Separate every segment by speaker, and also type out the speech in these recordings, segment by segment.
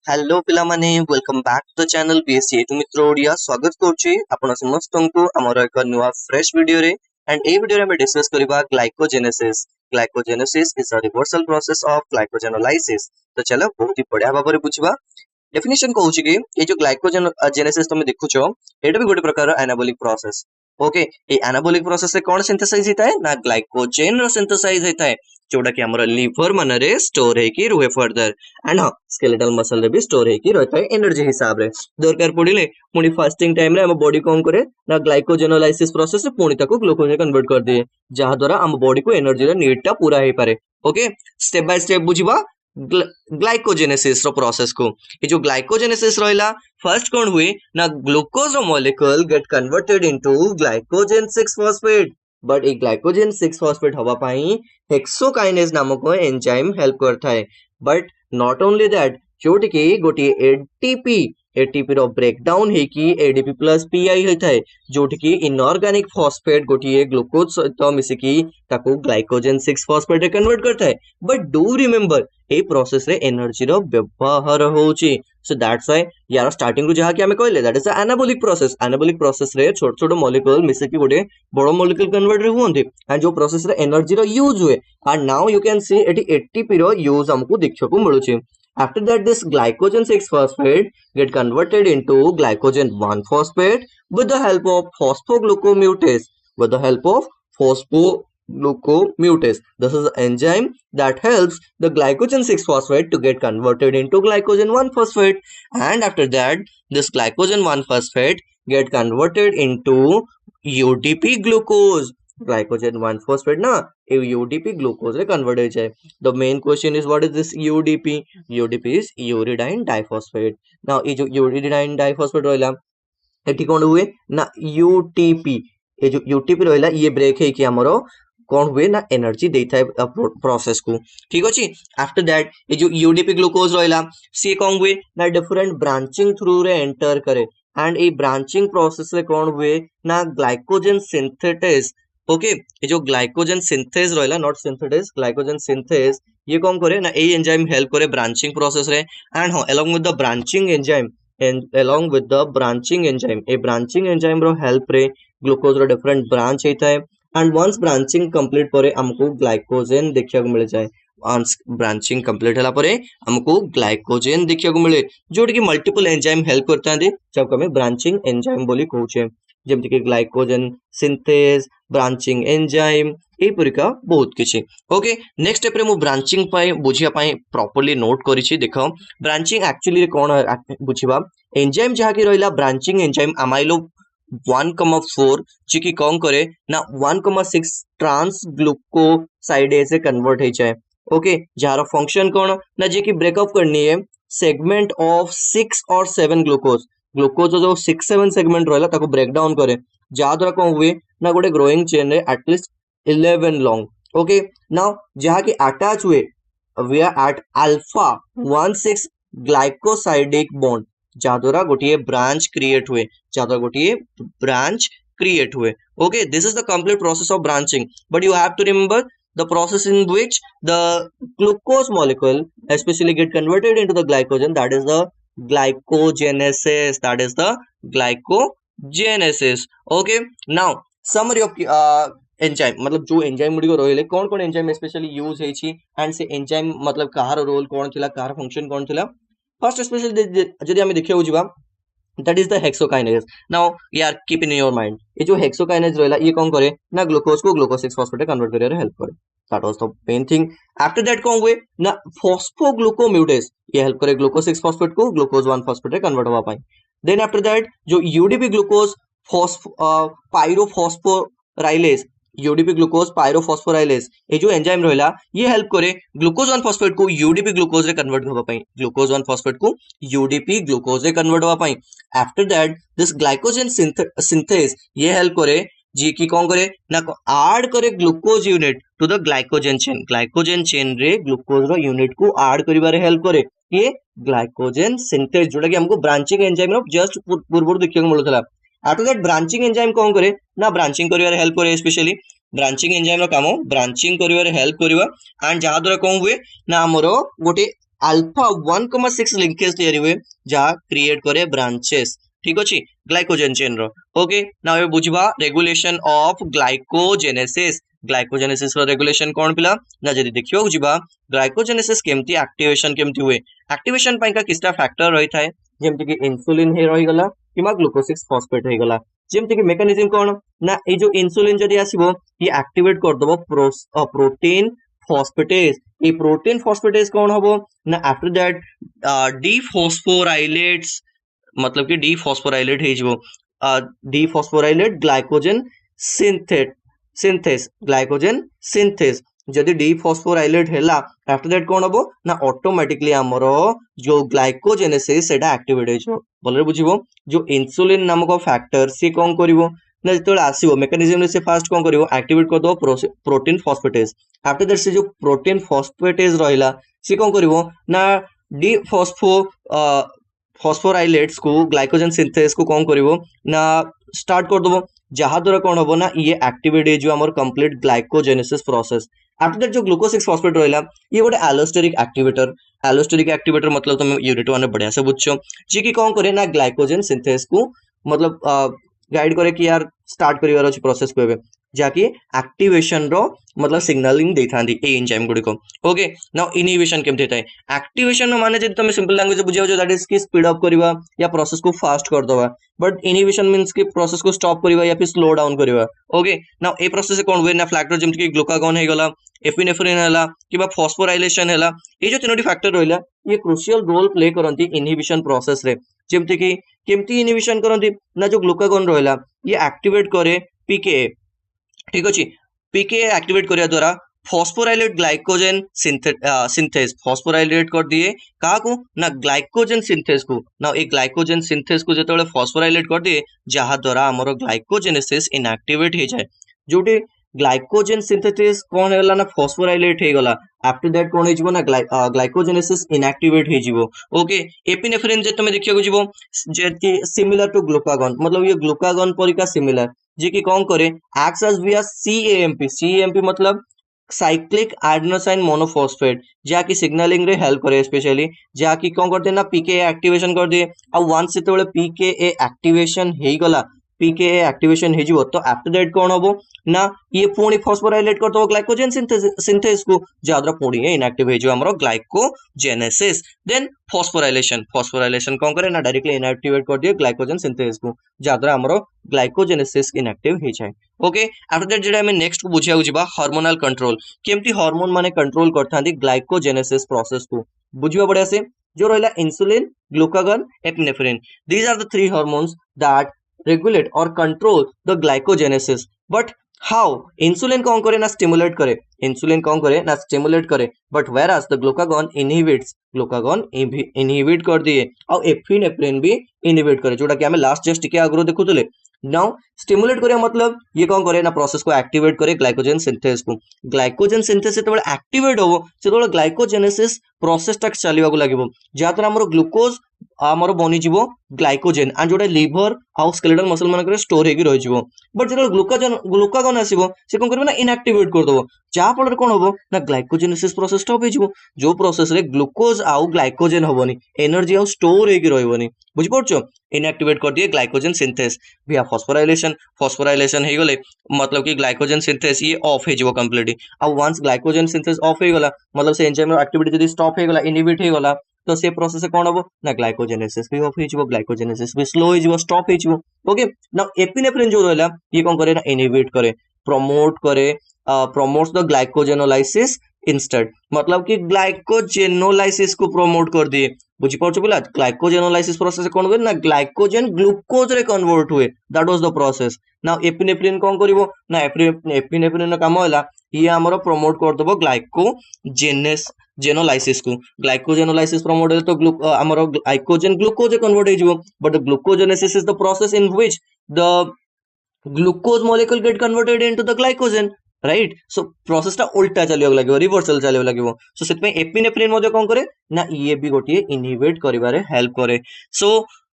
Speaker 1: Hello पिला माने welcome back to the channel BSc हेतु मित्र ओडिया स्वागत करूची आपण समस्तंकु हमर एक नुवा फ्रेश वीडियो रे एंड ए वीडियो रे हम डिस्कस करबा glycogenesis is a reversal process of glycogenolysis. तो चलो बहुत ही बढ़िया भाबरे बुझबा डेफिनेशन कहूची कि ये जो ग्लाइकोजन जेनेसिस तुम देखुछो एटा भी गोटे प्रकार एनाबॉलिक प्रोसेस। ओके ए एनाबॉलिक प्रोसेस से कौन सिंथेसाइज होता है ना ग्लाइकोजेन रो सिंथेसाइज होता है जोटा कि हमर लिवर मनरे स्टोर है कि रुहे फर्दर एंड हां स्केलेटल मसल रे भी स्टोर है कि रहता है एनर्जी हिसाब रे दरकार पड़िले पुनी फास्टिंग टाइम रे हम बॉडी कोन करे ना ग्लाइकोजेनोलाइसिस प्रोसेस से पुनी ताको ग्लूकोज में कन्वर्ट कर दिए जहा द्वारा हम बॉडी को एनर्जी रे नीड टा पूरा हे पारे। ओके स्टेप बाय स्टेप बुझिबा ग्लाइकोजेनेसिस रो प्रोसेस को। ये जो ग्लाइकोजेनेसिस रहला फर्स्ट कौन हुए ना glucose molecule get converted into glycogen 6 phosphate but एक ग्लाइकोजेन 6 फॉस्फेट हवा पाई हेक्सोकाइनेज नामक एंजाइम हेल्प करता है बट नॉट ओनली दैट जोटी की गोटी एटीपी रो ब्रेकडाउन हे कि एडीपी प्लस पीआई होता है जोटी की इनऑर्गेनिक फॉस्फेट गोटी ग्लूकोज सहित मिसिकी ताको ग्लाइकोजेन 6 फॉस्फेट रे कन्वर्ट करता है but do remember a process रे एनर्जी रो व्यवहार होची सो दैट्स व्हाई यार स्टार्टिंग रु जहा कि हमें कहले that is the anabolic process रे छोट छोट मॉलिक्यूल मिसिकी गोटे बड़ मॉलिक्यूल कन्वर्ट रे हुंदी एंड जो प्रोसेस रे एनर्जी रो यूज हुए and now you can see AT ATP रो यूज हमको देखियो को मिलुची। After that, this glycogen 6 phosphate get converted into glycogen 1 phosphate with the help of phosphoglucomutase. With the help of phosphoglucomutase. This is the enzyme that helps the glycogen 6 phosphate to get converted into glycogen 1 phosphate. And after that, this glycogen 1 phosphate get converted into UDP glucose. Glycogen 1 phosphate na UDP glucose रे convert हो जाए। The main question is what is this UDP? UDP is uridine diphosphate. Now ये जो uridine diphosphate रहला एठी कौन हुए ना UTP ये जो UTP रहला ये ब्रेक है कि हमरो कौन हुए ना एनर्जी देता है प्रोसेस को ठीक अछि। आफ्टर दैट ये जो UDP ग्लूकोज रहला सी कौन हुए ना डिफरेंट ब्रांचिंग थ्रू रे एंटर करे एंड ए ब्रांचिंग प्रोसेस रे कौन हुए ना ग्लाइकोजन सिंथेसिस। ओके ये जो ग्लाइकोजन सिंथेस रहला नॉट सिंथेसिस ग्लाइकोजन सिंथेस ये कौन करे ना ए एंजाइम हेल्प करे ब्रांचिंग प्रोसेस रे एंड हां along with the branching enzyme ए ब्रांचिंग एंजाइम रो हेल्प रे ग्लूकोज रो डिफरेंट ब्रांच होता है एंड वंस ब्रांचिंग कंप्लीट परे हमको ग्लाइकोजेन देखिया को मिल जाए। वंस ब्रांचिंग कंप्लीट हला परे हमको ग्लाइकोजेन देखिया को मिले जोटी की मल्टीपल एंजाइम हेल्प करता है जब हमें ब्रांचिंग एंजाइम बोली कहूचे जेमति कि ग्लाइकोजन सिंथेस ब्रांचिंग एंजाइम ए परिका बहुत किछि। ओके नेक्स्ट स्टेप रे मु ब्रांचिंग पाए बुझिया पाए प्रॉपर्ली नोट करिछि देखो ब्रांचिंग एक्चुअली कोन बुझिबा एंजाइम जहा कि रहला ब्रांचिंग एंजाइम अमाइलो 1,4 जी की कौन करे ना 1,6 ट्रांस ग्लूकोसाइडेज से कन्वर्ट हो जाए। ओके जार फंक्शन कौन ना जी की ब्रेकअप करनी है सेगमेंट ऑफ 6 और 7 ग्लूकोज जो 6-7 सेगमेंट रहला ताको ब्रेक डाउन करे जहा द्वारा कौन हुए ना गोटे ग्रोइंग चेन रे एटलीस्ट 11 लॉन्ग। ओके नाउ जहा की अटैच हुए we are at alpha 1,6 glycosidic bond जहा द्वारा गोटे ब्रांच क्रिएट हुए okay this is the complete process of branching but you have to remember the process in which the glucose molecule especially get converted into the glycogen that is the glycogenesis okay now summary of enzyme मतलब जो enzyme गुडी को रोइले कौन कौन enzyme specially use है छी and से enzyme मतलब कहार रोल कौन थिला कहार फंक्शन कौन थिला फर्स्ट स्पेशली जदी हम देखियो जिबा that is the hexokinase. Now यार keep in your mind ये जो hexokinase रहला ये कौन करे ना ग्लूकोज को ग्लूकोज 6 फॉस्फेट में कन्वर्ट करे हेल्प करे that was the main thing. After that कौन हुए ना phosphoglucomutase ये हेल्प करे ग्लूकोज 6 फॉस्फेट को ग्लूकोज 1 फॉस्फेट में कन्वर्ट हो पाए। देन आफ्टर दैट जो UDP ग्लूकोज पायरोफॉस्फोराइलेज UDP ग्लूकोज पायरोफॉस्फोराइलेज ये जो एंजाइम रहला ये हेल्प करे ग्लूकोज 1 फॉस्फेट को UDP ग्लूकोज रे कन्वर्ट होबा पई ग्लूकोज 1 फॉस्फेट को UDP ग्लूकोज रे कन्वर्ट होबा पई। After that this glycogen synthase ये हेल्प करे जी की कौन करे ना ऐड करे glucose unit to the glycogen chain रे ग्लूकोज रो यूनिट को ऐड करिबारे हेल्प करे ये ग्लाइकोजन सिंथेस जोटा कि हमको ब्रांचिंग एंजाइम रो जस्ट पूर्व देखियो मिलुतला। आफ्टर दैट ब्रांचिंग एंजाइम कौन करे ना ब्रांचिंग करिवारे हेल्प करे स्पेशली ब्रांचिंग एंजाइम रो काम ब्रांचिंग करिवारे हेल्प करबा एंड जहा द्वारा कौन हुए ना हमरो गोटे अल्फा 1,6 लिंकेज तैयारी हुए जहाँ क्रिएट करे ब्रांचेस ठीक अच्छे ग्लाइकोजेन चेन रो ओके नाउ ये बुझबा रेगुलेशन ऑफ ग्लाइकोजेनेसिस ग्लाइकोजेनेसिस रो रेगुलेशन कौन पिला ना जदी देखियो बुझबा ग्लाइकोजेनेसिस केमती एक्टिवेशन केमती हुए एक्टिवेशन पाइका किस्ता फैक्टर रही थाए जेमति कि इंसुलिन हे रही गला किमा ग्लूकोज 6 फॉस्फेट हे गला जेमति कि मेकानिज्म कौन ना ए जो इंसुलिन जदी आसीबो ये एक्टिवेट कर दबो प्रोटीन फॉस्फेटेज ये प्रोटीन फॉस्फेटेज कौन हबो ना आफ्टर दैट डी फॉस्फोराइलेट्स मतलब कि D phosphorylate D phosphorylate glycogen synthase glycogen synthase जदि डी फॉस्फोराइलेट हैला आफ्टर दैट कौन हबो ना ऑटोमेटिकली हमरो जो ग्लाइकोजेनेसिस सेटा एक्टिवेट हेजो भलरे बुझिबो जो इंसुलिन नामक फैक्टर से कौन करिवो ना जेतले आसीबो मेकानिज्म से फास्ट कौन करिवो एक्टिवेट कर दो प्रोटीन फॉस्फेटेज आफ्टर दैट से जो प्रोटीन फॉस्फेटेज रहिला से कौन करिवो ना डी फॉस्फोराइलेट्स को ग्लाइकोजेन सिंथेस को कौन करिवो ना स्टार्ट कर दबो जहाँ द्वारा कौन हबो ना ये एक्टिवेट हे जो हमर complete glycogenesis process after that जो ग्लूकोज 6 फॉस्फेट रहिला ये गोटे एलोस्टेरिक एक्टिवेटर मतलब तुम यूनिट 1 बढ़िया से बुझछो जे कि कौन करे ना ग्लाइकोजेन सिंथेस को मतलब गाइड करे कि यार स्टार्ट करिवार अछि प्रोसेस को एबे जाकि एक्टिवेशन रो मतलब सिग्नलिंग देथांदी ए एंजाइम गुडी को ओके नाउ इनहिबिशन केम देता है एक्टिवेशन माने जे तुम सिंपल लैंग्वेज बुझियो दैट इज कि स्पीड अप करबा या प्रोसेस को फास्ट कर दवा बट इनहिबिशन मींस कि प्रोसेस को स्टॉप करबा या फिर स्लो डाउन करबा ओके नाउ ए प्रोसेस से कोन हुए ना फैक्टर जेम कि ग्लूकागोन हे गला एपिनेफ्रिन हला किबा फॉस्फोराइलेशन हला ए जो तीनोटी फैक्टर रहला ये क्रूशियल रोल प्ले करंती इनहिबिशन प्रोसेस रे जेमति कि केमती इनहिबिशन करंती ना जो ग्लूकागोन रहला ये एक्टिवेट करे पीके ठीक अच्छे पीके एक्टिवेट करिया द्वारा फॉस्फोराइलेट ग्लाइकोजेन सिंथेस फॉस्फोराइलेट कर दिए का को ना ग्लाइकोजेन सिंथेस को ना एक ग्लाइकोजेन सिंथेस को जेतले फॉस्फोराइलेट कर दिए जहाँ द्वारा हमर ग्लाइकोजेनेसिस इनएक्टिवेट हे जाए जोटे ग्लाइकोजेन सिंथेसिस कौन हैला ना फॉस्फोराइलेट हे गला आफ्टर दैट कौन हेजिवो ना ग्लाइकोजेनेसिस इनएक्टिवेट हेजिवो ओके एपिनेफ्रिन जे तुम देखियो जिवो जे कि सिमिलर टू ग्लूकागोन मतलब ये ग्लूकागोन परिका सिमिलर जे कि कौन करे एक्ट्स एज विया सीएएमपी मतलब साइक्लिक एडेनोसाइन मोनोफॉस्फेट जहाँकि सिग्नलिंग रे हेल्प करे स्पेशली जहाँकि कौन करते ना पीके एक्टिवेशन कर दिए और वंस से पीके एक्टिवेशन हे गला पीके एक्टिवेशन हेजिवो तो आफ्टर दैट कौन हबो ना ये पुणी फॉस्फोराइलेट करतो ग्लाइकोजेन सिंथेसिस को जाद्रा पुणी इनएक्टिव हेजिवो हमरो ग्लाइकोजेनेसिस देन फॉस्फोराइलेशन कौन करे ना डायरेक्टली इनएक्टिवेट कर दिए ग्लाइकोजेन सिंथेसिस को जाद्रा हमरो ग्लाइकोजेनेसिस इनएक्टिव हे जाय ओके आफ्टर दैट जेडा हमें नेक्स्ट को बुझिया जिबा हार्मोनल कंट्रोल केमती हार्मोन माने कंट्रोल करथांदी ग्लाइकोजेनेसिस प्रोसेस को बुझिबा बढ़िया से जो रहला insulin glucagon epinephrine these are the three hormones that regulate or control the glycogenesis but how insulin कौन करे ना stimulate करे insulin कौन करे ना stimulate करे but whereas the glucagon inhibit कर दिए और एपिनेफ्रिन भी inhibit करे जोटा कि हमें लास्ट जस्ट के आगरो देखुतले नाउ स्टिमुलेट करे मतलब ये कौन करे ना प्रोसेस को एक्टिवेट करे ग्लाइकोजेन सिंथेसिस को ग्लाइकोजेन सिंथेसिस तो एक्टिवेट हो से ग्लाइकोजेनेसिस प्रोसेस तक चलिबा को लागिबो जातरा हमर ग्लूकोज आमर बनी जीवो ग्लाइकोजेन आ जोटा लिवर आ स्केलेटल मसल मानक स्टोर हेगी रही जीवो बट जो ग्लूकागन आसीबो से कोन करबो ना इनएक्टिवेट कर दबो जा फल कोन होबो ना ग्लाइकोजेनेसिस प्रोसेस स्टॉप हे जीवो जो प्रोसेस रे ग्लूकोज आ ग्लाइकोजेन होबनी एनर्जी आ स्टोर हेगी रहबनी बुझ पड़छो इनएक्टिवेट कर दिए ग्लाइकोजेन सिंथेस via फॉस्फोराइलेशन हे गले मतलब कि ग्लाइकोजेन सिंथेस ये ऑफ हे जीवो कंप्लीटली अब वंस ग्लाइकोजेन सिंथेस ऑफ हे गला मतलब से एंजाइम एक्टिविटी जदी स्टॉप हे गला इनहिबिट हे गला तो से प्रोसेस से कौन हबो ना ग्लाइकोजेनेसिस भी ऑफ हेजिवो ग्लाइकोजेनेसिस भी स्लो हेजिवो स्टॉप हेजिवो ओके नाउ एपिनेफ्रिन जो रहला ये कौन करे ना इनहिबिट करे प्रमोट्स द ग्लाइकोजेनोलाइसिस इंस्टेड मतलब कि ग्लाइकोजेनोलाइसिस को प्रमोट कर दिए बुझी पाछो पिला ग्लाइकोजेनोलाइसिस प्रोसेस कौन हुए ना ग्लाइकोजेन ग्लूकोज रे कन्वर्ट हुए that was the process now epinephrine कौन करिवो ना एपिनेफ्रिन काम होला ये हमरो प्रमोट कर दबो ग्लाइकोजेनोलाइसिस को ग्लाइकोजेनोलाइसिस प्रमोट है तो हमरो ग्लाइकोजेन ग्लूकोज कन्वर्ट हे जिवो but glucogenesis is the process in which the glucose molecule get converted into the glycogen right so process टा उल्टा चलियो लागो रिवर्सल चलियो लागो सो सेत में एपिनेफ्रिन मध्ये कोन करे ना ये भी गोटिए इनहिबिट करिवारे हेल्प करे so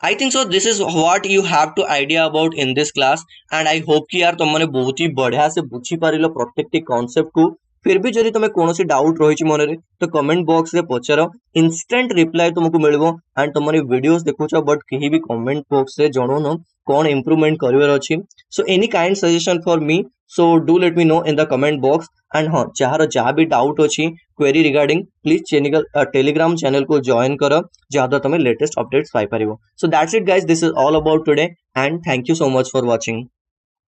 Speaker 1: I think so this is what you have to idea about in this class and I hope कि यार तुम माने बहुत ही बढ़िया से बुझी पारिलो प्रत्येकटी कांसेप्ट को फिर भी जदि तुम कौन डाउट रही मन में तो कमेंट बॉक्स रे पचार, इंस्टेंट रिप्लाई तुमको मिलिबो। एंड तुम वीडियोस देखुछ बट कहीं भी कमेंट बॉक्स रे जणोन कौन इम्प्रूवमेंट करिवार अछि। So any kind suggestion for me, so do let me know in the comment box. And हाँ, जार जहाँ भी डाउट अच्छी query regarding, please Telegram channel को जॉइन कर, जहाँ तुम लेटेस्ट अपडेट्स पाई परिबो। So that's it guys, this is all about today and thank you so much for watching.